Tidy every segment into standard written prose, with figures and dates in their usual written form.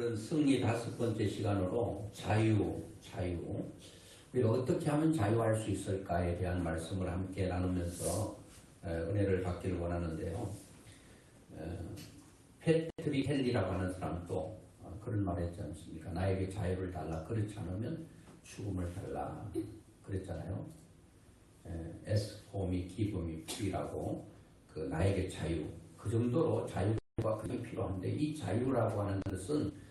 오늘은 승리 5번째 시간으로 자유. 우리가 어떻게 하면 자유할 수 있을까에 대한 말씀을 함께 나누면서 은혜를 받기를 원하는데요. 패트릭 헨리라고 하는 사람도 그런 말 했지 않습니까? 나에게 자유를 달라. 그렇지 않으면 죽음을 달라. 그랬잖아요. Ask for me, give me free라고. 그 나에게 자유. 그 정도로 자유가 그게 필요한데, 이 자유라고 하는 것은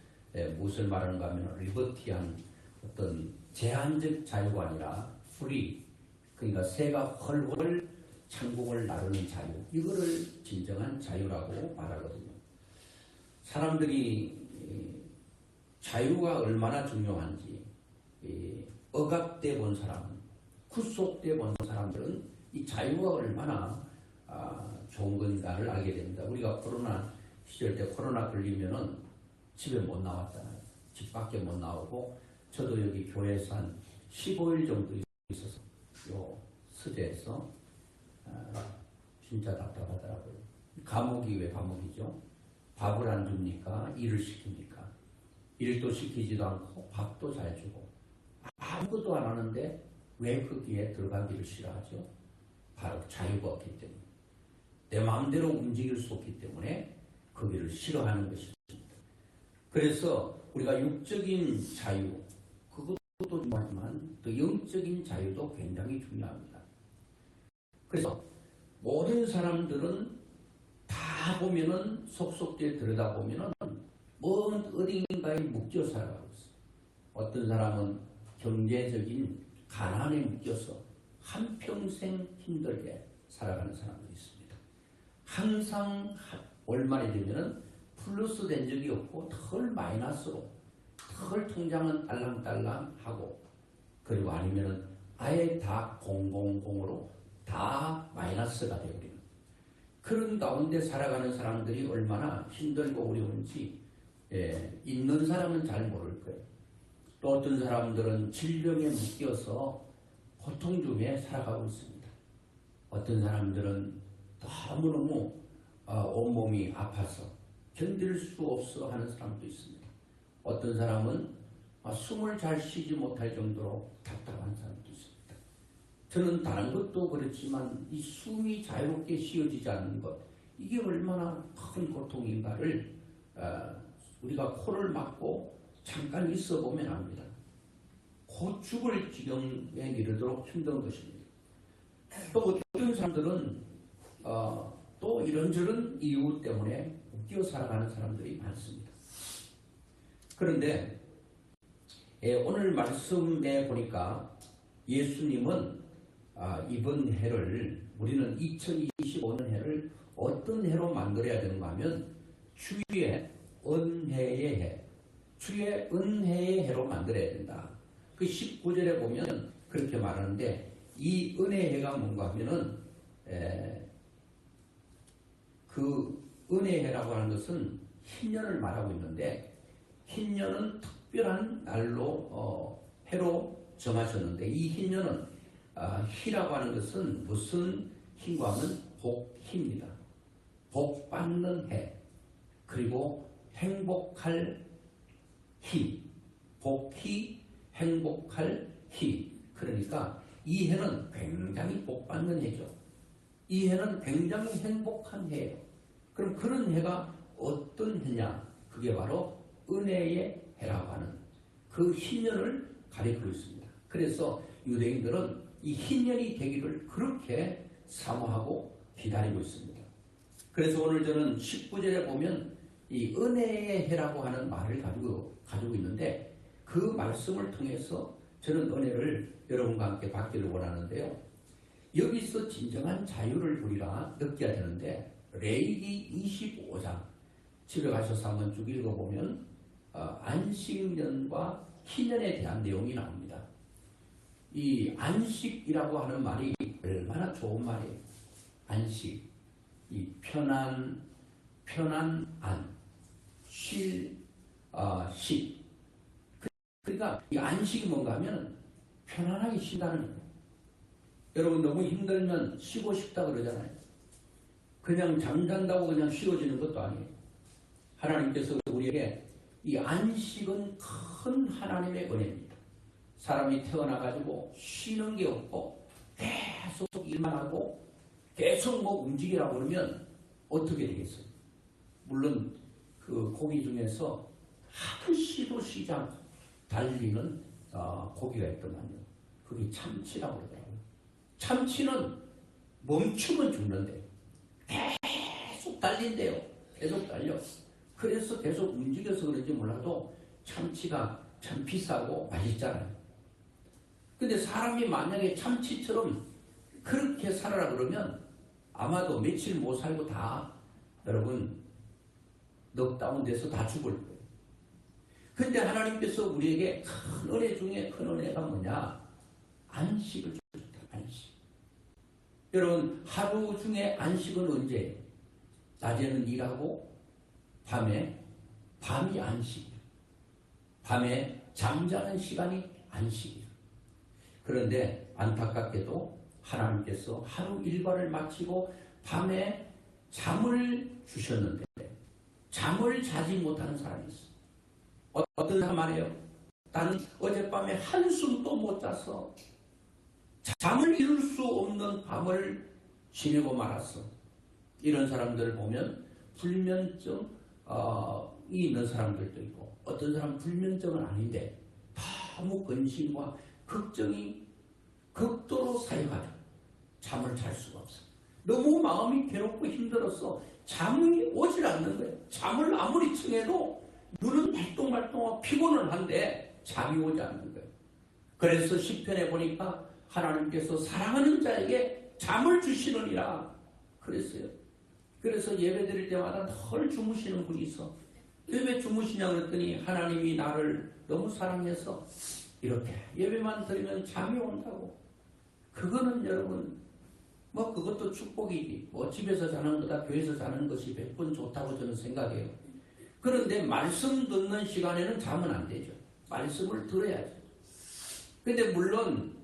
무엇을 말하는가 하면 리버티한 어떤 제한적 자유가 아니라 free, 그러니까 새가 헐헐 천국을 나르는 자유, 이거를 진정한 자유라고 말하거든요. 사람들이 자유가 얼마나 중요한지 억압돼 본 사람, 구속돼 본 사람들은 이 자유가 얼마나 좋은 건가를 알게 됩니다. 우리가 코로나 시절 때 코로나 걸리면은 집에 못 나왔잖아요. 집 밖에 못 나오고, 저도 여기 교회에서 한 15일 정도 있어서 요 서재에서 진짜 답답하더라고요. 감옥이 왜 감옥이죠? 밥을 안 줍니까? 일을 시킵니까? 일도 시키지도 않고 밥도 잘 주고 아무것도 안 하는데 왜 거기에 들어가기를 싫어하죠? 바로 자유가 없기 때문에, 내 마음대로 움직일 수 없기 때문에 거기를 싫어하는 것입니다. 그래서 우리가 육적인 자유, 그것도 중요하지만 또 영적인 자유도 굉장히 중요합니다. 그래서 모든 사람들은 다 보면은 속속들이 들여다보면은 먼 어딘가에 묶여 살아가고 있어요. 어떤 사람은 경제적인 가난에 묶여서 한평생 힘들게 살아가는 사람들이 있습니다. 항상 월말이 되면은 플러스 된 적이 없고 덜 마이너스로, 덜 통장은 딸랑딸랑하고, 그리고 아니면은 아예 다 000으로 다 마이너스가 되어버리는 그런 가운데 살아가는 사람들이 얼마나 힘들고 어려운지 있는 사람은 잘 모를 거예요. 또 어떤 사람들은 질병에 묶여서 고통 중에 살아가고 있습니다. 어떤 사람들은 너무너무 온몸이 아파서 견딜 수 없어 하는 사람도 있습니다. 어떤 사람은 숨을 잘 쉬지 못할 정도로 답답한 사람도 있습니다. 저는 다른 것도 그렇지만 이 숨이 자유롭게 쉬어지지 않는 것, 이게 얼마나 큰 고통인가를 우리가 코를 막고 잠깐 있어 보면 압니다. 곧 죽을 지경에 이르도록 힘든 것입니다. 또 어떤 사람들은 또 이런저런 이유 때문에 묶여 살아가는 사람들이 많습니다. 그런데 오늘 말씀에 보니까 예수님은 이번 해를, 우리는 2025년 해를 어떤 해로 만들어야 되는가 하면 주의 은혜의 해, 주의 은혜의 해로 만들어야 된다. 그 19절에 보면 그렇게 말하는데, 이 은혜해가 뭔가 하면은 그 은혜해라고 하는 것은 흰년을 말하고 있는데, 흰년은 특별한 날로 해로 정하셨는데, 이 흰년은 희라고 하는 것은 무슨 희인가 하면 복희입니다. 복 받는 해, 그리고 행복할 희, 복희, 행복할 희. 그러니까 이 해는 굉장히 복 받는 해죠. 이 해는 굉장히 행복한 해예요. 그럼 그런 해가 어떤 해냐? 그게 바로 은혜의 해라고 하는 그 흰년을 가리키고 있습니다. 그래서 유대인들은 이 흰년이 되기를 그렇게 사모하고 기다리고 있습니다. 그래서 오늘 저는 19절에 보면 이 은혜의 해라고 하는 말을 가지고 있는데, 그 말씀을 통해서 저는 은혜를 여러분과 함께 받기를 원하는데요. 여기서 진정한 자유를 우리가 느껴야 되는데, 레위기 25장 집에 가셔서 한번 쭉 읽어보면 안식년과 희년에 대한 내용이 나옵니다. 이 안식이라고 하는 말이 얼마나 좋은 말이에요. 안식, 이 편안, 안, 쉴, 식. 그러니까 이 안식이 뭔가 하면 편안하게 쉰다는 거예요. 여러분 너무 힘들면 쉬고 싶다 그러잖아요. 그냥 잠잔다고 그냥 쉬어지는 것도 아니에요. 하나님께서 우리에게 이 안식은 큰 하나님의 은혜입니다. 사람이 태어나가지고 쉬는 게 없고 계속 일만 하고 계속 뭐 움직이라고 그러면 어떻게 되겠어요? 물론 그 고기 중에서 한시도 쉬지 않고 달리는 고기가 있더만요. 그게 참치라고 그러더라고요. 참치는 멈추면 죽는데 계속 달린대요. 계속 달려. 그래서 계속 움직여서 그런지 몰라도 참치가 참 비싸고 맛있잖아요. 근데 사람이 만약에 참치처럼 그렇게 살아라 그러면 아마도 며칠 못 살고 다 여러분 넉다운 돼서 다 죽을 거예요. 근데 하나님께서 우리에게 큰 은혜 중에 큰 은혜가 뭐냐? 안식을 주셨다. 안식. 여러분 하루 중에 안식은 언제? 낮에는 일하고 밤이 안식이에요. 밤에 잠자는 시간이 안식이에요. 그런데 안타깝게도 하나님께서 하루 일과를 마치고 밤에 잠을 주셨는데 잠을 자지 못하는 사람이 있어. 어떤 사람 말이에요? 나는 어젯밤에 한숨도 못 자서 잠을 이룰 수 없는 밤을 지내고 말았어. 이런 사람들을 보면 불면증이 있는 사람들도 있고 어떤 사람은 불면증은 아닌데 너무 근심과 걱정이 극도로 쌓여가지고 잠을 잘 수가 없어. 너무 마음이 괴롭고 힘들어서 잠이 오질 않는 거예요. 잠을 아무리 청해도 눈은 발동발동하고 피곤은 한데 잠이 오지 않는 거예요. 그래서 시편에 보니까 하나님께서 사랑하는 자에게 잠을 주시느니라 그랬어요. 그래서 예배 드릴 때마다 늘 주무시는 분이 있어. 왜 주무시냐 그랬더니 하나님이 나를 너무 사랑해서 이렇게 예배만 드리면 잠이 온다고. 그거는 여러분 뭐 그것도 축복이지. 뭐 집에서 자는 것보다 교회에서 자는 것이 100번 좋다고 저는 생각해요. 그런데 말씀 듣는 시간에는 자면 안 되죠. 말씀을 들어야죠. 근데 물론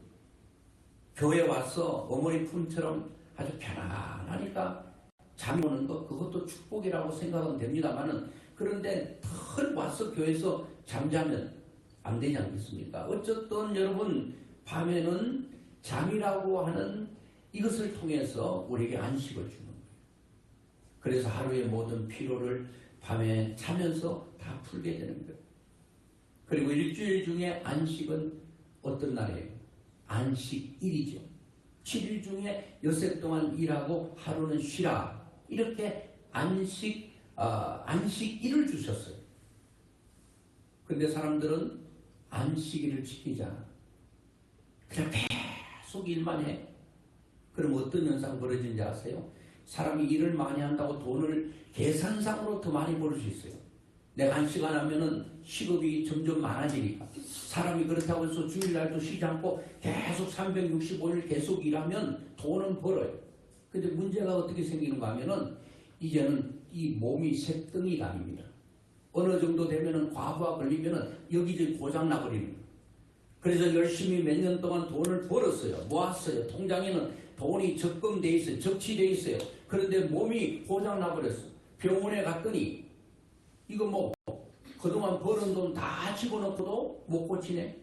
교회 와서 어머니 품처럼 아주 편안하니까 잠이 오는 것 그것도 축복이라고 생각은 됩니다만은 그런데 늘 와서 교회에서 잠자면 안 되지 않겠습니까? 어쨌든 여러분 밤에는 잠이라고 하는 이것을 통해서 우리에게 안식을 주는 거예요. 그래서 하루의 모든 피로를 밤에 자면서 다 풀게 되는 거예요. 그리고 일주일 중에 안식은 어떤 날이에요? 안식일이죠. 7일 중에 엿새 동안 일하고 하루는 쉬라. 이렇게 안식일을 주셨어요. 근데 사람들은 안식일을 지키지 않아. 그냥 계속 일만 해. 그럼 어떤 현상 벌어지는지 아세요? 사람이 일을 많이 한다고 돈을 계산상으로 더 많이 벌 수 있어요. 내가 안식 안 하면은 식업이 점점 많아지니까. 사람이 그렇다고 해서 주일날도 쉬지 않고 계속 365일 계속 일하면 돈은 벌어요. 근데 문제가 어떻게 생기는가 하면은 이제는 이 몸이 새덩이가 아닙니다. 어느 정도 되면은 과부하 걸리면은 여기저기 고장나버리는 거예요. 그래서 열심히 몇 년 동안 돈을 벌었어요. 모았어요. 통장에는 돈이 적금돼 있어요. 적치돼 있어요. 그런데 몸이 고장나버렸어. 병원에 갔더니 이거 뭐 그동안 버는 돈 다 집어넣고도 못 고치네.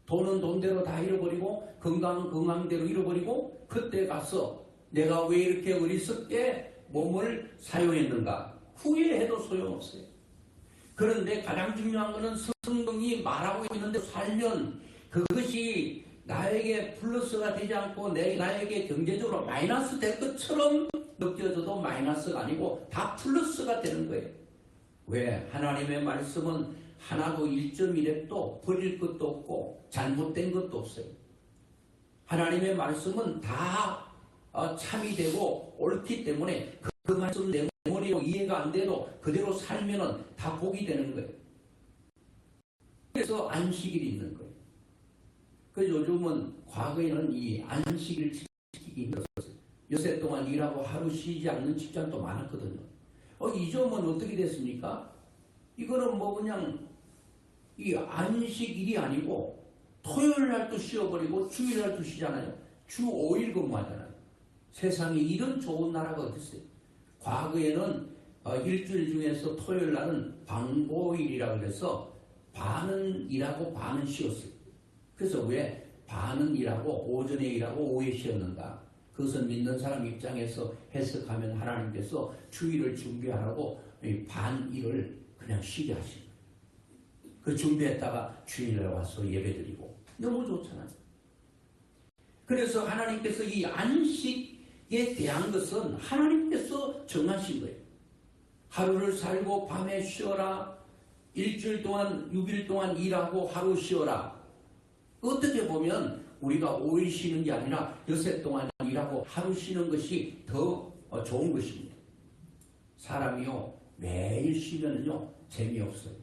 돈은 돈대로 다 잃어버리고 건강은 건강대로 잃어버리고 그때 가서 내가 왜 이렇게 어리석게 몸을 사용했는가 후회해도 소용없어요. 그런데 가장 중요한 것은 성경이 말하고 있는데 살면 그것이 나에게 플러스가 되지 않고 나에게 경제적으로 마이너스 될 것처럼 느껴져도 마이너스가 아니고 다 플러스가 되는 거예요. 왜? 하나님의 말씀은 하나도 1.1획도 버릴 것도 없고 잘못된 것도 없어요. 하나님의 말씀은 다 참이 되고 옳기 때문에 그 말씀 내 머리로 이해가 안 돼도 그대로 살면은 다 복이 되는 거예요. 그래서 안식일이 있는 거예요. 그래서 요즘은 과거에는 이 안식일을 지키기 힘들었어요. 엿새 동안 일하고 하루 쉬지 않는 직장도 많았거든요. 이 점은 어떻게 됐습니까? 이거는 뭐 그냥 이 안식일이 아니고 토요일 날도 쉬어버리고 주일 날도 쉬잖아요. 주 5일 근무하잖아요. 세상에 이런 좋은 나라가 어딨어요? 과거에는 일주일 중에서 토요일 날은 방고일이라고 해서 반은 일하고 반은 쉬었어요. 그래서 왜 반은 일하고 오전에 일하고 오후에 쉬었는가? 그것은 믿는 사람 입장에서 해석하면 하나님께서 주일을 준비하라고 반 일을 그냥 쉬게 하신 거예요. 그 준비했다가 주일날 와서 예배드리고 너무 좋잖아요. 그래서 하나님께서 이 안식에 대한 것은 하나님께서 정하신 거예요. 하루를 살고 밤에 쉬어라. 일주일 동안 6일 동안 일하고 하루 쉬어라. 어떻게 보면 우리가 5일 쉬는 게 아니라 여섯 동안 일하고 하루 쉬는 것이 더 좋은 것입니다. 사람이요 매일 쉬면요 재미없어요.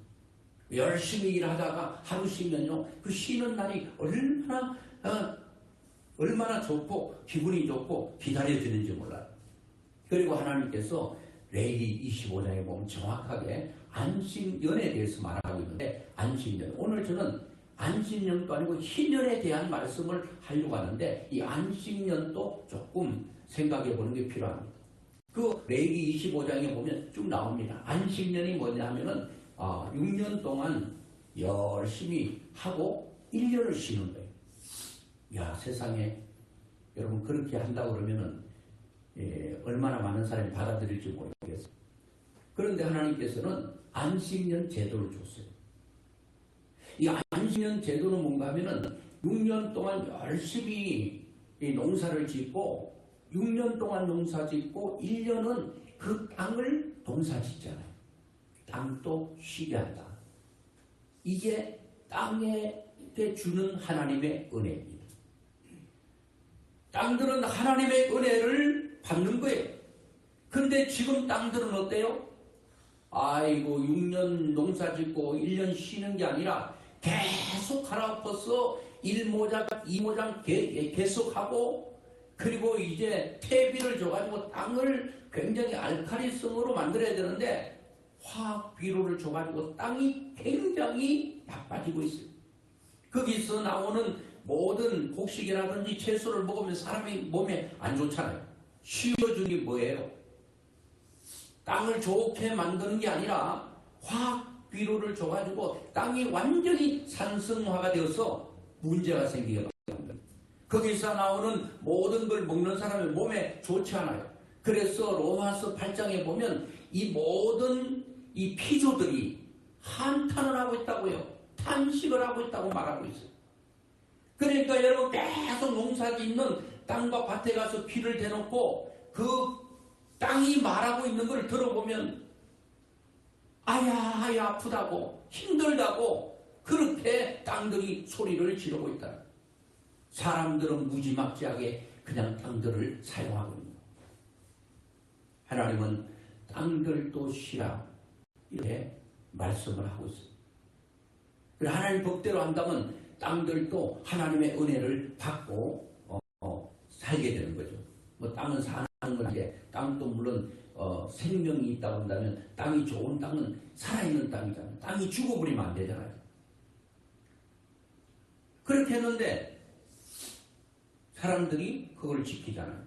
열심히 일하다가 하루 쉬면요 그 쉬는 날이 얼마나 좋고 기분이 좋고 기다려지는지 몰라요. 그리고 하나님께서 레위기 25장에 보면 정확하게 안식년에 대해서 말하고 있는데, 안식년, 오늘 저는 안식년도 아니고 희년에 대한 말씀을 하려고 하는데 이 안식년도 조금 생각해 보는 게 필요합니다. 그 레위기 25장에 보면 쭉 나옵니다. 안식년이 뭐냐 하면은 6년 동안 열심히 하고 1년을 쉬는 거예요. 야, 세상에 여러분 그렇게 한다고 그러면은 얼마나 많은 사람이 받아들일지 모르겠어요. 그런데 하나님께서는 안식년 제도를 줬어요. 이 안식년 제도는 뭔가 하면은 6년 동안 열심히 농사를 짓고 6년 동안 농사 짓고 1년은 그 땅을 농사 짓잖아요. 땅도 쉬게 한다. 이게 땅에게 주는 하나님의 은혜입니다. 땅들은 하나님의 은혜를 받는 거예요. 근데 지금 땅들은 어때요? 아이고 6년 농사 짓고 1년 쉬는 게 아니라 계속 갈아엎어서 1모작 2모작 계속하고, 그리고 이제 퇴비를 줘가지고 땅을 굉장히 알칼리성으로 만들어야 되는데 화학 비료를 줘가지고 땅이 굉장히 나빠지고 있어요. 거기서 나오는 모든 곡식이라든지 채소를 먹으면 사람이 몸에 안 좋잖아요. 쉬어주는 게 뭐예요? 땅을 좋게 만드는 게 아니라 화학 비료를 줘가지고 땅이 완전히 산성화가 되어서 문제가 생기게 됩니다. 거기서 나오는 모든 걸 먹는 사람의 몸에 좋지 않아요. 그래서 로마서 8장에 보면 이 모든 이 피조들이 한탄을 하고 있다고요. 탄식을 하고 있다고 말하고 있어요. 그러니까 여러분 계속 농사 짓는 땅과 밭에 가서 비를 대놓고 그 땅이 말하고 있는 걸 들어보면 아야 아프다고 힘들다고 그렇게 땅들이 소리를 지르고 있다. 사람들은 무지막지하게 그냥 땅들을 사용하고 있는 거예요. 하나님은 땅들도 쉬라 이렇게 말씀을 하고 있어요. 하나님 법대로 한다면 땅들도 하나님의 은혜를 받고 살게 되는 거죠. 뭐 땅은 사는 건데 땅도 물론 생명이 있다고 한다면 땅이 좋은 땅은 살아있는 땅이잖아요. 땅이 죽어버리면 안 되잖아요. 그렇게 했는데 사람들이 그걸 지키잖아요.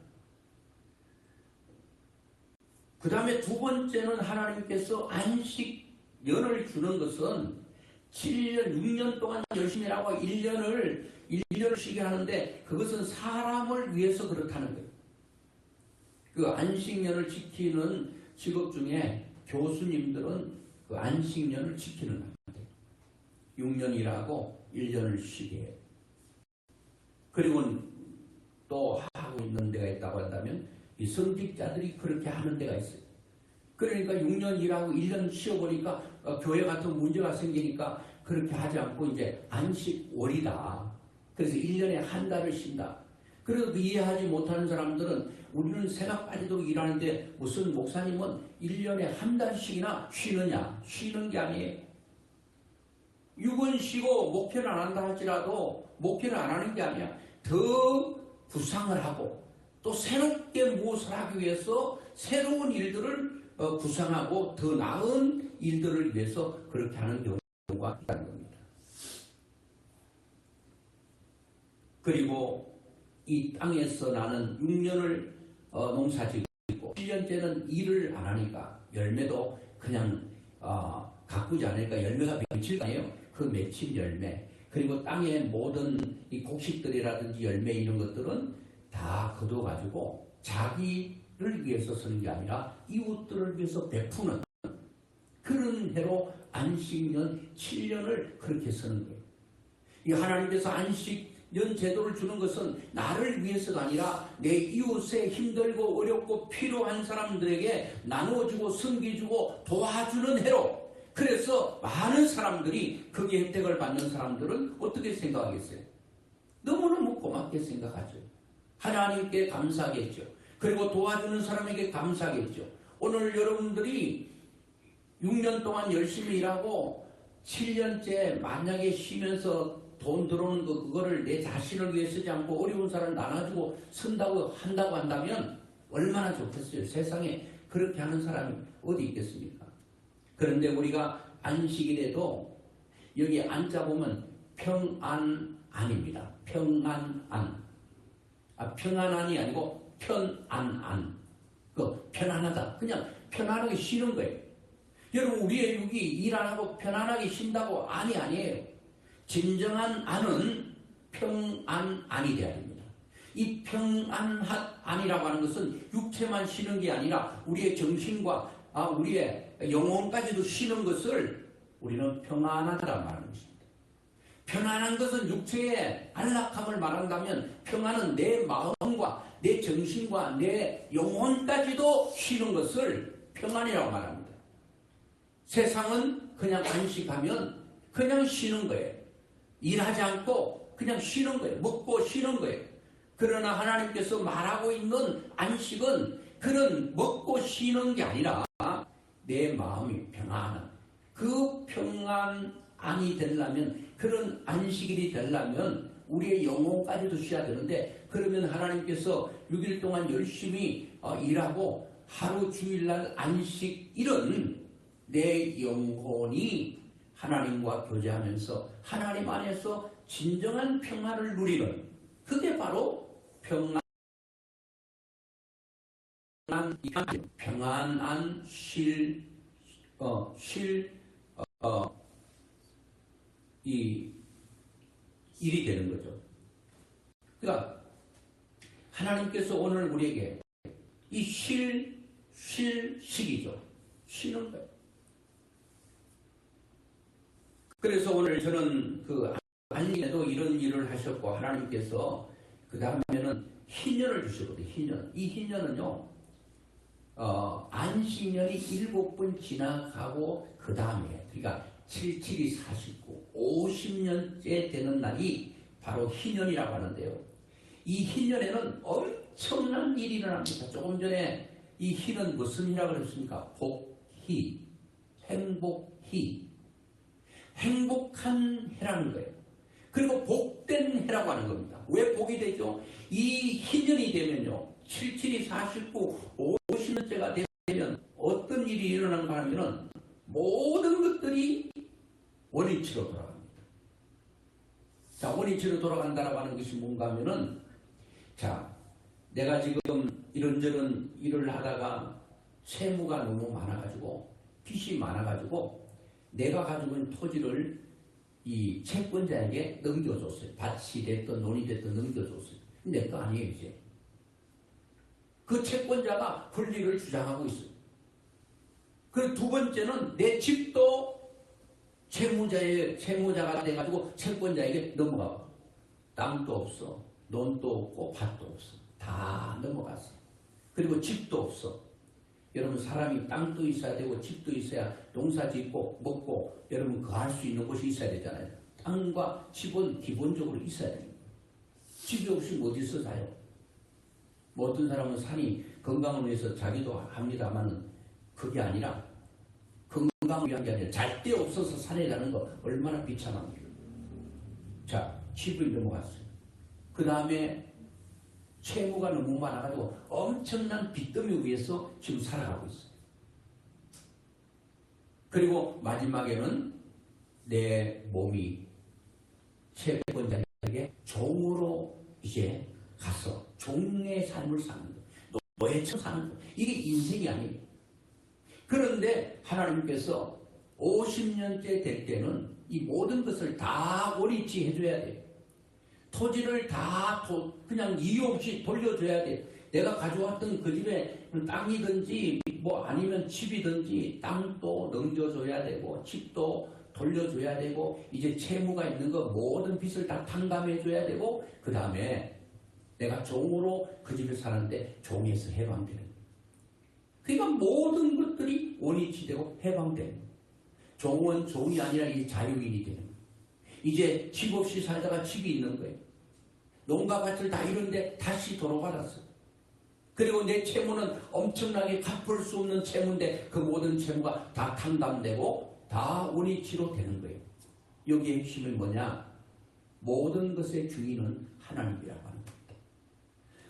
그 다음에 두 번째는 하나님께서 안식년을 주는 것은 7년, 6년 동안 열심히 하고 1년을 쉬게 하는데 그것은 사람을 위해서 그렇다는 거예요. 그 안식년을 지키는 직업 중에 교수님들은 그 안식년을 지키는 거예요. 6년 일하고 1년을 쉬게 해요. 그리고 또 하고 있는 데가 있다고 한다면 이 성직자들이 그렇게 하는 데가 있어요. 그러니까 6년 일하고 1년 쉬어보니까 교회 같은 문제가 생기니까 그렇게 하지 않고 이제 안식월이다. 그래서 1년에 한 달을 쉰다. 그래도 이해하지 못하는 사람들은 우리는 새가 빠지도록 일하는데 무슨 목사님은 1년에 한 달씩이나 쉬느냐? 쉬는 게 아니에요. 6은 쉬고 목회를 안 한다 할지라도 목회를 안 하는 게 아니야. 더 구상을 하고 또 새롭게 무엇을 하기 위해서 새로운 일들을 구상하고 더 나은 일들을 위해서 그렇게 하는 경우가 있다는 겁니다. 그리고 이 땅에서 나는 6년을 농사짓고 7년째는 일을 안 하니까 열매도 그냥 가꾸지 않으니까 열매가 맺힐 거 아니에요. 그 맺힌 열매, 그리고 땅의 모든 이 곡식들이라든지 열매 이런 것들은 다 거둬가지고 자기를 위해서 쓰는 게 아니라 이웃들을 위해서 베푸는 그런 해로 안식년 7년을 그렇게 쓰는 거예요. 이 하나님께서 안식년 제도를 주는 것은 나를 위해서가 아니라 내 이웃에 힘들고 어렵고 필요한 사람들에게 나눠주고 섬기주고 도와주는 해로, 그래서 많은 사람들이 거기에 혜택을 받는 사람들은 어떻게 생각하겠어요? 너무너무 고맙게 생각하죠. 하나님께 감사하겠죠. 그리고 도와주는 사람에게 감사하겠죠. 오늘 여러분들이 6년 동안 열심히 일하고 7년째 만약에 쉬면서 돈 들어오는 그거를 내 자신을 위해 쓰지 않고 어려운 사람을 나눠주고 쓴다고 한다면 얼마나 좋겠어요. 세상에 그렇게 하는 사람이 어디 있겠습니까? 그런데 우리가 안식일에도 여기 안자 보면 평안안입니다. 평안안. 평안안이 아니고 편안안. 편안하다. 그냥 편안하게 쉬는 거예요. 여러분, 우리의 육이 일 안 하고 편안하게 쉰다고 안이 아니에요. 진정한 안은 평안안이 되어야 됩니다. 이 평안안이라고 하는 것은 육체만 쉬는 게 아니라 우리의 정신과 우리의 영혼까지도 쉬는 것을 우리는 평안하다고 말하는 것입니다. 편안한 것은 육체의 안락함을 말한다면 평안은 내 마음과 내 정신과 내 영혼까지도 쉬는 것을 평안이라고 말합니다. 세상은 그냥 안식하면 그냥 쉬는 거예요. 일하지 않고 그냥 쉬는 거예요. 먹고 쉬는 거예요. 그러나 하나님께서 말하고 있는 안식은 그런 먹고 쉬는 게 아니라 내 마음이 평안한 그 평안이 되려면, 그런 안식일이 되려면 우리의 영혼까지도 쉬어야 되는데, 그러면 하나님께서 6일 동안 열심히 일하고 하루 주일날 안식일은 내 영혼이 하나님과 교제하면서 하나님 안에서 진정한 평안을 누리는, 그게 바로 평안한 이 일이 되는 거죠. 그러니까 하나님께서 오늘 우리에게 이 쉴 시기죠. 쉬는 거예요. 그래서 오늘 저는 그 안식일에도 이런 일을 하셨고, 하나님께서 그 다음에는 희년을 주시거든요. 희년. 이 희년은요, 안식년이 7번 지나가고 그 다음에, 그러니까 77이 49, 50년째 되는 날이 바로 희년이라고 하는데요. 이 희년에는 엄청난 일이 일어납니다. 조금 전에 이 희는 무슨 희라고 그랬습니까? 복희, 행복희. 행복한 해라는 거예요. 그리고 복된 해라고 하는 겁니다. 왜 복이 되죠? 이 희년이 되면요, 77이 49, 50년째가 되면 어떤 일이 일어나는가 하면은 모든 것들이 원위치로 돌아갑니다. 자, 원위치로 돌아간다라고 하는 것이 뭔가 하면은, 자, 내가 지금 이런저런 일을 하다가 세무가 너무 많아가지고, 빚이 많아가지고, 내가 가지고 있는 토지를 이 채권자에게 넘겨줬어요. 밭이 됐든 논이 됐든 넘겨줬어요. 내 거 아니에요, 이제. 그 채권자가 권리를 주장하고 있어요. 그리고 두 번째는 내 집도 채무자가 돼가지고 채권자에게 넘어가고, 땅도 없어, 논도 없고, 밭도 없어. 다 넘어갔어. 그리고 집도 없어. 여러분, 사람이 땅도 있어야 되고 집도 있어야 농사 짓고 먹고 여러분 거할 수 있는 곳이 있어야 되잖아요. 땅과 집은 기본적으로 있어야 됩니다. 집이 없으면 어디서 사요? 뭐 어떤 사람은 산이 건강을 위해서 자기도 합니다만, 그게 아니라, 건강을 위한 게 아니라 잘 데 없어서 산에 가는 거 얼마나 비참합니까? 자, 집을 넘어갔어요. 그 다음에 채무가 너무 많아가지고 엄청난 빚더미 위에서 지금 살아가고 있어요. 그리고 마지막에는 내 몸이 채권자에게 종으로 이제 가서 종의 삶을 사는 거, 노예처럼 사는 거. 이게 인생이 아니에요. 그런데 하나님께서 50년째 될 때는 이 모든 것을 다 원위치 해줘야 돼요. 토지를 다 그냥 이유 없이 돌려줘야 돼요. 내가 가져왔던 그 집에 땅이든지 뭐 아니면 집이든지 땅도 넘겨줘야 되고 집도 돌려줘야 되고 이제 채무가 있는 거 모든 빚을 다 탕감해줘야 되고 그 다음에 내가 종으로 그 집에 사는데 종에서 해방되는 거예요. 그러니까 모든 것들이 원위치되고 해방되는 거예요. 종은 종이 아니라 이 자유인이 되는 거예요. 이제 집 없이 살다가 집이 있는 거예요. 농가 밭을 다 이런데 다시 돌아받았어요. 그리고 내 채무는 엄청나게 갚을 수 없는 채무인데 그 모든 채무가 다 탕감되고 다 원위치로 되는 거예요. 여기에 핵심이 뭐냐? 모든 것의 주인은 하나님이라고 하는 겁니다.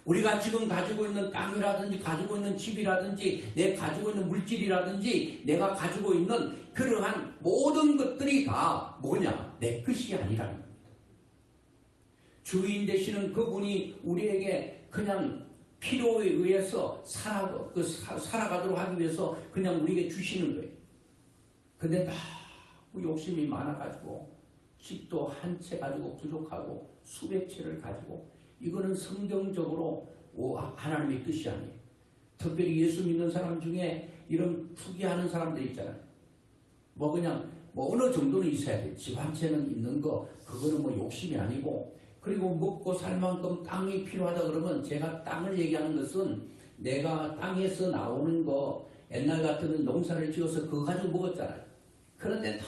우리가 지금 가지고 있는 땅이라든지 가지고 있는 집이라든지 내 가지고 있는 물질이라든지 내가 가지고 있는 그러한 모든 것들이 다 뭐냐? 내 것이 아니라는 겁니다. 주인 되시는 그분이 우리에게 그냥 필요에 의해서 살아가도록 하기 위해서 그냥 우리에게 주시는 거예요. 근데 너무 욕심이 많아가지고 집도 한 채 가지고 부족하고 수백 채를 가지고 이거는 성경적으로 하나님의 뜻이 아니에요. 특별히 예수 믿는 사람 중에 이런 투기하는 사람들 있잖아요. 뭐 그냥 뭐 어느 정도는 있어야 돼. 집 한 채는 있는 거 그거는 뭐 욕심이 아니고 그리고 먹고 살 만큼 땅이 필요하다 그러면 제가 땅을 얘기하는 것은 내가 땅에서 나오는 거 옛날 같으면 농사를 지어서 그거 가지고 먹었잖아요. 그런데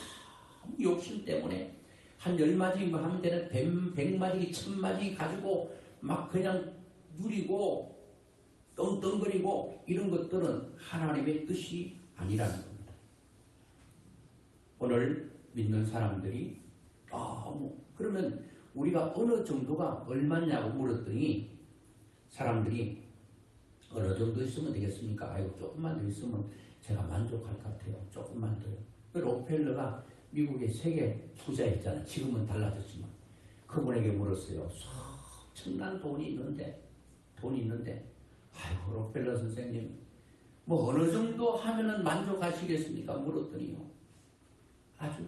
너무 욕심 때문에 한 10마디 하면 되는 100마디, 1000마디 가지고 막 그냥 누리고 떵떵거리고 이런 것들은 하나님의 뜻이 아니라는 겁니다. 오늘 믿는 사람들이 그러면 우리가 어느 정도가 얼마냐고 물었더니 사람들이 어느 정도 있으면 되겠습니까? 아이고 조금만 더 있으면 제가 만족할 것 같아요. 조금만 더요. 그 록펠러가 미국의 세계 투자했잖아요. 지금은 달라졌지만 그분에게 물었어요. 엄청난 돈이 있는데 아이고 록펠러 선생님 뭐 어느 정도 하면은 만족하시겠습니까? 물었더니요. 아주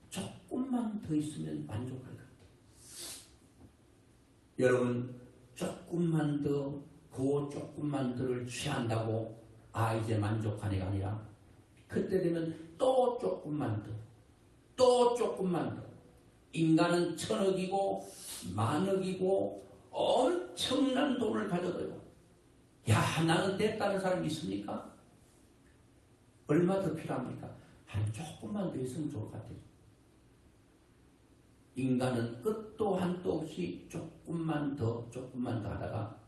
조금만 더 있으면 만족할 것 같아요. 여러분 조금만 더 그 조금만 더를 취한다고 이제 만족하네가 아니라 그때 되면 또 조금만 더 인간은 1000억이고 10,000억이고 엄청난 돈을 가져둬요. 야 나는 됐다는 사람이 있습니까? 얼마 더 필요합니까? 조금만 더 있으면 좋을 것 같아요. 인간은 끝도 한도 없이 조금만 더 하다가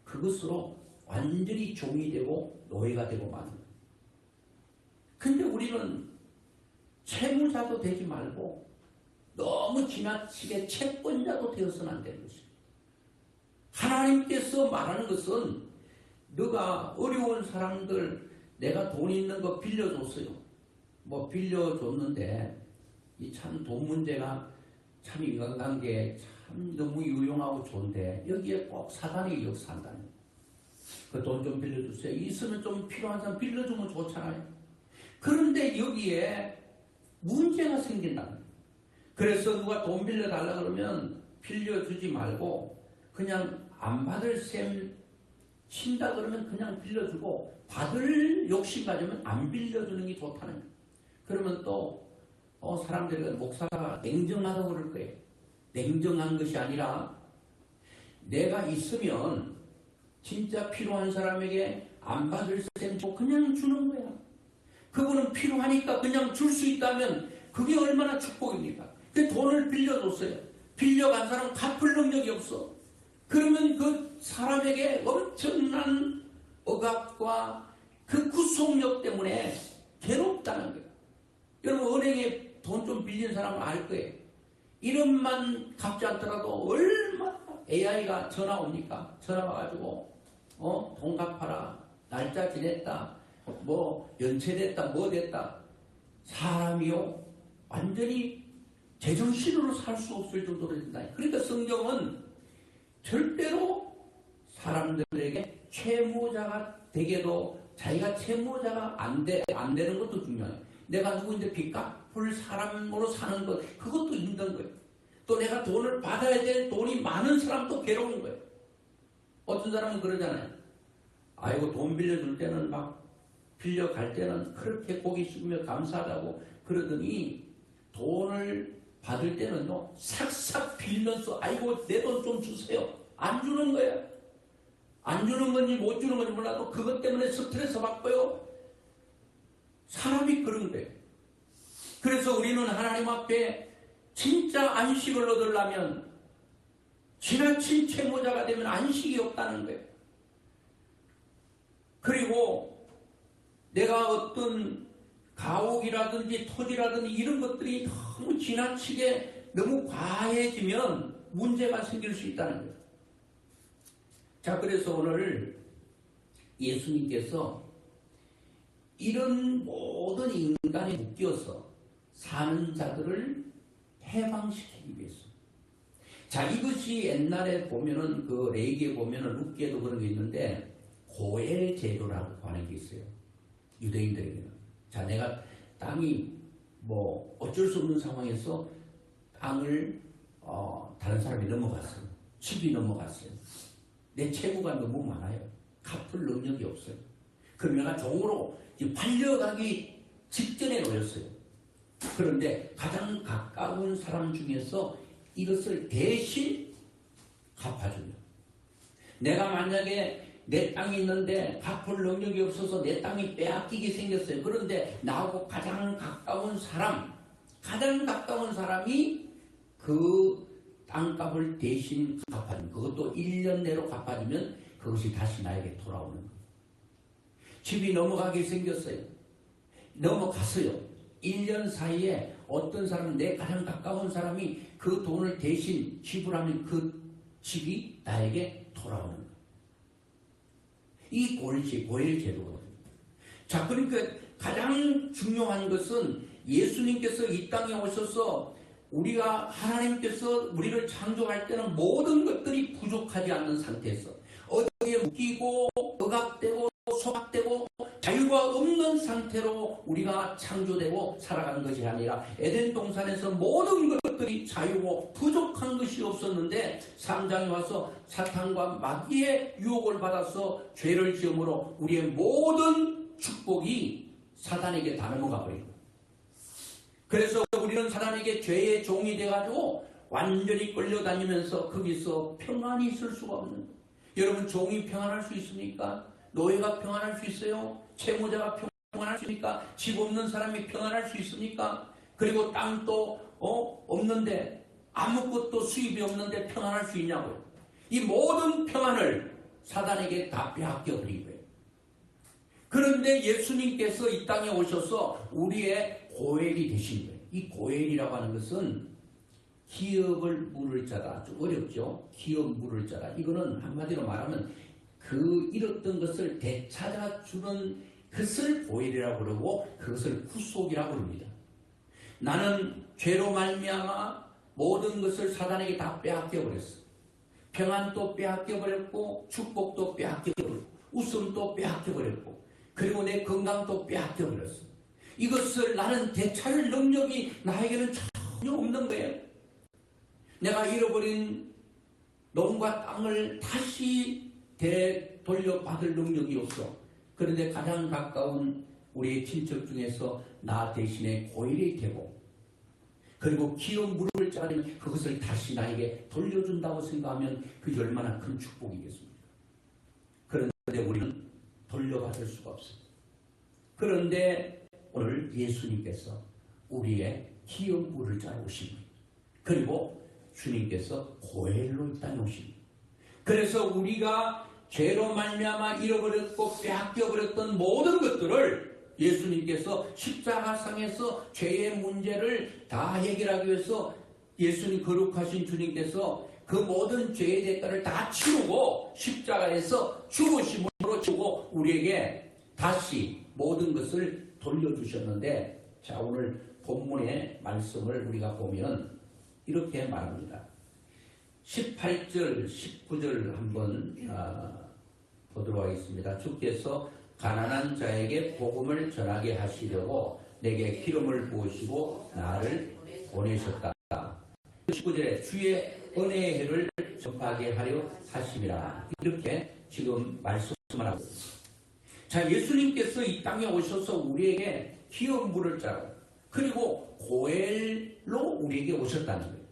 그것으로 완전히 종이 되고 노예가 되고 마는 거예요. 근데 우리는 채무자도 되지 말고 너무 지나치게 채권자도 되어서는 안 되는 것입니다. 하나님께서 말하는 것은 너가 어려운 사람들 내가 돈 있는 거 빌려줬어요. 뭐 빌려줬는데 이 참 돈 문제가 참 인간관계에 참 너무 유용하고 좋은데 여기에 꼭 사단이 역사한다는 거예요. 그 돈 좀 빌려주세요. 있으면 좀 필요한 사람 빌려주면 좋잖아요. 그런데 여기에 문제가 생긴다는 거예요. 그래서 누가 돈 빌려달라 그러면 빌려주지 말고 그냥 안 받을 셈 친다 그러면 그냥 빌려주고 받을 욕심 가지면 안 빌려주는 게 좋다는 거예요. 그러면 또 사람들이 목사가 냉정하다고 그럴 거예요. 냉정한 것이 아니라 내가 있으면 진짜 필요한 사람에게 안 받을 셈 그냥 주는 거야. 그분은 필요하니까 그냥 줄 수 있다면 그게 얼마나 축복입니까? 그 돈을 빌려줬어요. 빌려간 사람 갚을 능력이 없어. 그러면 그 사람에게 엄청난 억압과 그 구속력 때문에 괴롭다는 거예요. 여러분 은행에 돈 좀 빌린 사람은 알 거예요. 1원만 갚지 않더라도 얼마나 AI가 전화 옵니까? 전화 와가지고 돈 갚아라. 날짜 지냈다. 뭐 연체됐다. 뭐 됐다. 사람이요 완전히 제정신으로 살 수 없을 정도로 된다. 그러니까 성경은 절대로 사람들에게 채무자가 되게도 자기가 채무자가 안 되는 것도 중요해요. 내가 누구인데 빚 갚을 사람으로 사는 것, 그것도 힘든 거예요. 또 내가 돈을 받아야 될 돈이 많은 사람도 괴로운 거예요. 어떤 사람은 그러잖아요. 아이고, 돈 빌려줄 때는 막 빌려갈 때는 그렇게 고기 숙이며 감사하다고 그러더니 돈을 받을 때는요, 싹싹 빌면서 아이고, 내 돈 좀 주세요. 안 주는 거예요. 안 주는 건지 못 주는 건지 몰라도 그것 때문에 스트레스 받고요. 사람이 그런 거예요. 그래서 우리는 하나님 앞에 진짜 안식을 얻으려면 지나친 채무자가 되면 안식이 없다는 거예요. 그리고 내가 어떤 가옥이라든지 토지라든지 이런 것들이 너무 지나치게 너무 과해지면 문제가 생길 수 있다는 거예요. 자, 그래서 오늘 예수님께서 이런 모든 인간에 묶여서 사는 자들을 해방시키기 위해서. 자, 이것이 옛날에 보면은 그 레이기에 보면은 룻기에도 그런 게 있는데 고엘 제도라고 하는 게 있어요. 유대인들에게는. 자, 내가 땅이 뭐 어쩔 수 없는 상황에서 땅을 다른 사람이 넘어갔어요. 집이 넘어갔어요. 내 채무가 너무 많아요. 갚을 능력이 없어요. 그럼 내가 종으로 팔려가기 직전에 놓였어요. 그런데 가장 가까운 사람 중에서 이것을 대신 갚아주면, 내가 만약에 내 땅이 있는데 갚을 능력이 없어서 내 땅이 빼앗기게 생겼어요. 그런데 나하고 가장 가까운 사람이 그 땅값을 대신 갚아주면, 그것도 1년 내로 갚아주면 그것이 다시 나에게 돌아오는 거예요. 집이 넘어가게 생겼어요. 넘어갔어요. 1년 사이에 어떤 사람은, 내 가장 가까운 사람이 그 돈을 대신 지불하면 그 집이 나에게 돌아오는 거예요. 이 고엘 제도거든요. 자, 그러니까 가장 중요한 것은 예수님께서 이 땅에 오셔서 우리가, 하나님께서 우리를 창조할 때는 모든 것들이 부족하지 않는 상태에서 어디에 묶이고 억압되고 소각되고 자유가 없는 상태로 우리가 창조되고 살아간 것이 아니라 에덴 동산에서 모든 것들이 자유고 부족한 것이 없었는데 3장에 와서 사탄과 마귀의 유혹을 받아서 죄를 지음으로 우리의 모든 축복이 사단에게 다 넘어가 버린 거예요. 그래서 우리는 사단에게 죄의 종이 돼가지고 완전히 끌려다니면서 거기서 평안히 있을 수가 없는 거예요. 여러분, 종이 평안할 수 있습니까? 노예가 평안할 수 있어요? 채무자가 평안할 수 있습니까? 집 없는 사람이 평안할 수 있습니까? 그리고 땅도 없는데, 아무것도 수입이 없는데 평안할 수 있냐고요? 이 모든 평안을 사단에게 다 빼앗겨 버린 거예요. 그런데 예수님께서 이 땅에 오셔서 우리의 고엘이 되신 거예요. 이 고엘이라고 하는 것은 기업을 물을 자다. 좀 어렵죠? 기업 물을 자다. 이거는 한마디로 말하면 그 잃었던 것을 되찾아주는 것을 고엘이라고 그러고, 그것을 구속이라고 합니다. 나는 죄로 말미암아 모든 것을 사단에게 다 빼앗겨 버렸어. 평안도 빼앗겨 버렸고, 축복도 빼앗겨 버렸고, 웃음도 빼앗겨 버렸고, 그리고 내 건강도 빼앗겨 버렸어. 이것을 나는 되찾을 능력이 나에게는 전혀 없는 거예요. 내가 잃어버린 농과 땅을 다시 돌려받을 능력이 없어. 그런데 가장 가까운 우리의 친척 중에서 나 대신에 고일이 되고, 그리고 기업 물을 짜면 그것을 다시 나에게 돌려준다고 생각하면 그게 얼마나 큰 축복이겠습니까? 그런데 우리는 돌려받을 수가 없습니다. 그런데 오늘 예수님께서 우리의 기업 물을 짜러 오십니다. 그리고 주님께서 고엘로 이 땅에 오십니다. 그래서 우리가 죄로 말미암아 잃어버렸고 빼앗겨버렸던 모든 것들을 예수님께서 십자가상에서 죄의 문제를 다 해결하기 위해서 예수님, 거룩하신 주님께서 그 모든 죄의 대가를 다 치르고 십자가에서 죽으심으로 치고 우리에게 다시 모든 것을 돌려주셨는데, 자, 오늘 본문의 말씀을 우리가 보면 이렇게 말합니다. 18절, 19절 한번 보도록 하겠습니다. 주께서 가난한 자에게 복음을 전하게 하시려고 내게 기름을 부으시고 나를 보내셨다. 19절에 주의 은혜의 해를 전파하게 하려 하심이라. 이렇게 지금 말씀을 하고 있습니다. 자, 예수님께서 이 땅에 오셔서 우리에게 기름 부을 자로, 그리고 고엘로 우리에게 오셨다는 거예요.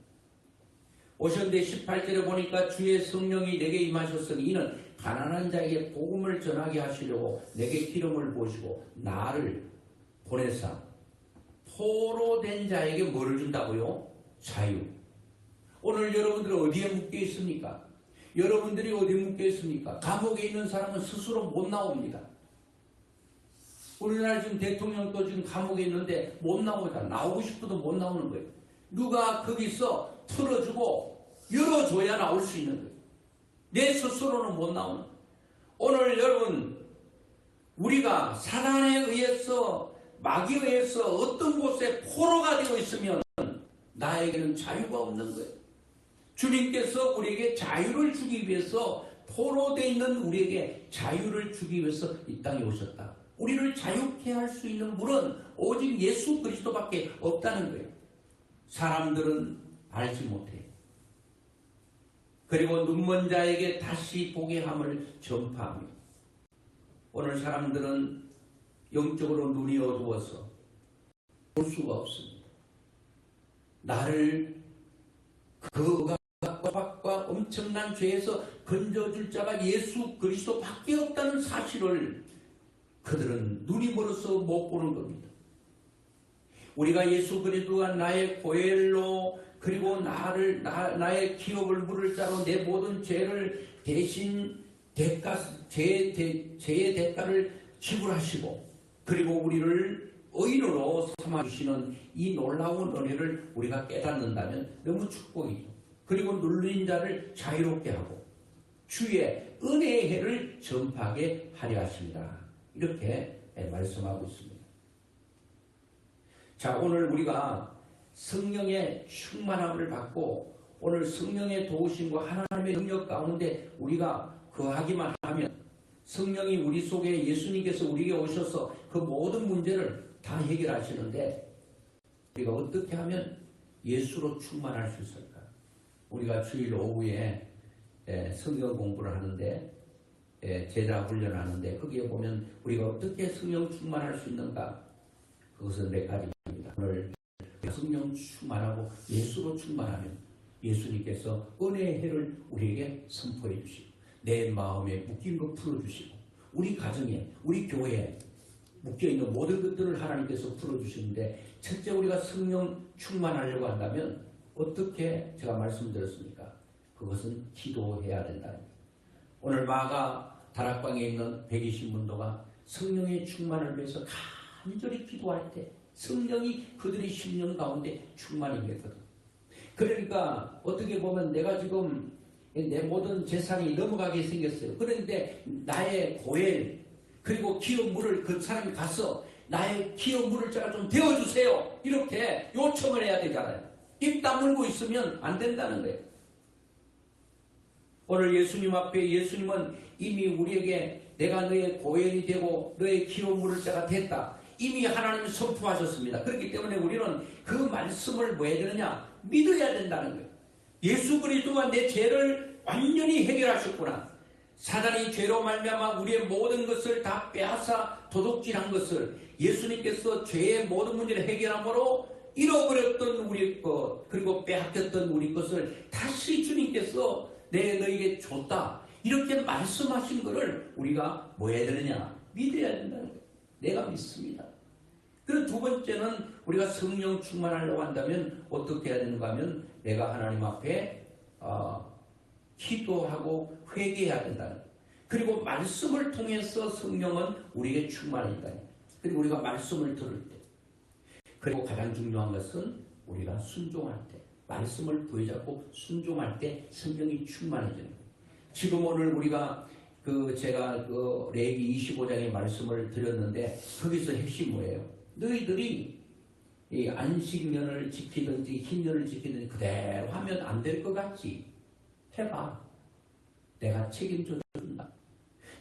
오셨는데 18절에 보니까 주의 성령이 내게 임하셨으니 이는 가난한 자에게 복음을 전하게 하시려고 내게 기름을 부으시고 나를 보내사 포로된 자에게 뭐를 준다고요? 자유. 오늘 여러분들은 어디에 묶여 있습니까? 여러분들이 어디에 묶여 있습니까? 감옥에 있는 사람은 스스로 못 나옵니다. 우리나라 지금 대통령도 지금 감옥에 있는데 못 나오잖아. 나오고 싶어도 못 나오는 거예요. 누가 거기서 틀어주고 열어줘야 나올 수 있는 거예요. 내 스스로는 못 나오는 거예요. 오늘 여러분, 우리가 사단에 의해서, 마귀에 의해서 어떤 곳에 포로가 되어 있으면 나에게는 자유가 없는 거예요. 주님께서 우리에게 자유를 주기 위해서, 포로되어 있는 우리에게 자유를 주기 위해서 이 땅에 오셨다. 우리를 자유케 할 수 있는 분은 오직 예수 그리스도밖에 없다는 거예요. 사람들은 알지 못해요. 그리고 눈먼 자에게 다시 보게 함을 전파하며, 오늘 사람들은 영적으로 눈이 어두워서 볼 수가 없습니다. 나를 그 억압과 엄청난 죄에서 건져줄 자가 예수 그리스도밖에 없다는 사실을 그들은 눈이 멀어서 못 보는 겁니다. 우리가 예수 그리스도가 나의 고엘로, 그리고 나의 기업을 물을 자로 내 모든 죄를 대신 죄의 대가를 지불하시고, 그리고 우리를 의인으로 삼아주시는 이 놀라운 은혜를 우리가 깨닫는다면 너무 축복이죠. 그리고 눌린 자를 자유롭게 하고 주의 은혜의 해를 전파하게 하려 하십니다. 이렇게 말씀하고 있습니다. 자, 오늘 우리가 성령의 충만함을 받고 오늘 성령의 도우심과 하나님의 능력 가운데 우리가 거하기만 하면 성령이 우리 속에, 예수님께서 우리에게 오셔서 그 모든 문제를 다 해결하시는데, 우리가 어떻게 하면 예수로 충만할 수 있을까? 우리가 주일 오후에 성경 공부를 하는데, 제자 훈련하는데 거기에 보면 우리가 어떻게 성령 충만할 수 있는가? 그것은 몇 가지입니다. 오늘 성령 충만하고 예수로 충만하면 예수님께서 은혜의 해를 우리에게 선포해 주시고, 내 마음에 묶인 것 풀어주시고, 우리 가정에, 우리 교회에 묶여있는 모든 것들을 하나님께서 풀어주시는데, 첫째 우리가 성령 충만하려고 한다면 어떻게 제가 말씀드렸습니까? 그것은 기도해야 된다는 거예요. 오늘 마가 다락방에 있는 120문도가 성령의 충만을 위해서 간절히 기도할 때 성령이 그들의 심령 가운데 충만이 됐거든. 그러니까 어떻게 보면 내가 지금 내 모든 재산이 넘어가게 생겼어요. 그런데 나의 고엘, 그리고 기업 물을 그 사람이 가서 나의 기업 물을 자가 좀 데워주세요, 이렇게 요청을 해야 되잖아요. 입 다물고 있으면 안 된다는 거예요. 오늘 예수님 앞에, 예수님은 이미 우리에게 내가 너의 고엘이 되고 너의 기업 물을 자가 됐다, 이미 하나님이 선포하셨습니다. 그렇기 때문에 우리는 그 말씀을 뭐 해야 되느냐? 믿어야 된다는 거예요. 예수 그리스도가 내 죄를 완전히 해결하셨구나. 사단이 죄로 말미암아 우리의 모든 것을 다 빼앗아 도둑질한 것을 예수님께서 죄의 모든 문제를 해결함으로 잃어버렸던 우리 것, 그리고 빼앗겼던 우리 것을 다시 주님께서 너에게 줬다, 이렇게 말씀하신 것을 우리가 뭐 해야 되느냐? 믿어야 된다는 거예요. 내가 믿습니다. 그리고 두 번째는 우리가 성령 충만하려고 한다면 어떻게 해야 되는가 하면 내가 하나님 앞에 기도하고 회개해야 된다는 거예요. 그리고 말씀을 통해서 성령은 우리에게 충만해진다. 그리고 우리가 말씀을 들을 때, 그리고 가장 중요한 것은 우리가 순종할 때, 말씀을 부여잡고 순종할 때 성령이 충만해지는 거예요. 지금 오늘 우리가 제가 레위기 25장의 말씀을 드렸는데 거기서 핵심이 뭐예요? 너희들이 이 안식년을 지키든지 흰년을 지키든지 그대로 하면 안 될 것 같지? 해봐. 내가 책임져 준다.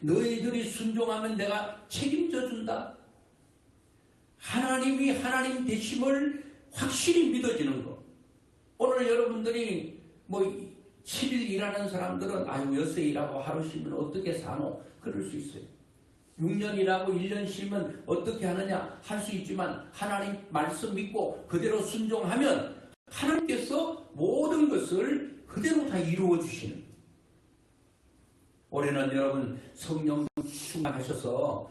너희들이 순종하면 내가 책임져 준다. 하나님이 하나님 되심을 확실히 믿어지는 것. 오늘 여러분들이 뭐 7일 일하는 사람들은 아유 엿새 일하고 하루 쉬면 어떻게 사노? 그럴 수 있어요. 6년 일하고 1년 쉬면 어떻게 하느냐? 할 수 있지만 하나님 말씀 믿고 그대로 순종하면 하나님께서 모든 것을 그대로 다 이루어 주시는 거예요. 올해는 여러분 성령 충만하셔서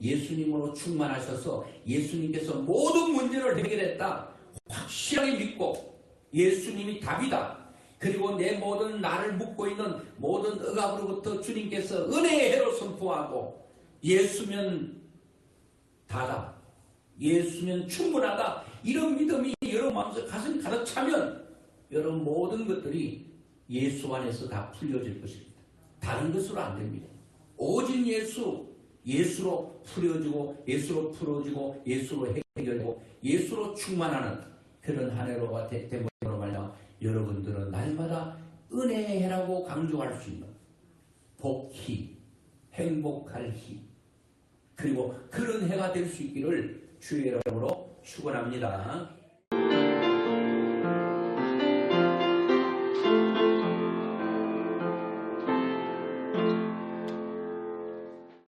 예수님으로 충만하셔서 예수님께서 모든 문제를 해결했다. 확실하게 믿고 예수님이 답이다. 그리고 내 모든 나를 묻고 있는 모든 억압으로부터 주님께서 은혜의 해로 선포하고 예수면 다다. 예수면 충분하다. 이런 믿음이 여러분 마음속 가슴 가득 차면 여러분 모든 것들이 예수 안에서 다 풀려질 것입니다. 다른 것으로 안 됩니다. 오직 예수로 풀어지고 예수로 풀어지고 예수로 해결되고 예수로 충만하는 그런 한 해로가 됨으로 말미암아 여러분들은 날마다 은혜의 해라고 강조할 수 있는 복희, 행복할 희 그리고 그런 해가 될 수 있기를 주의 이름으로 축원합니다.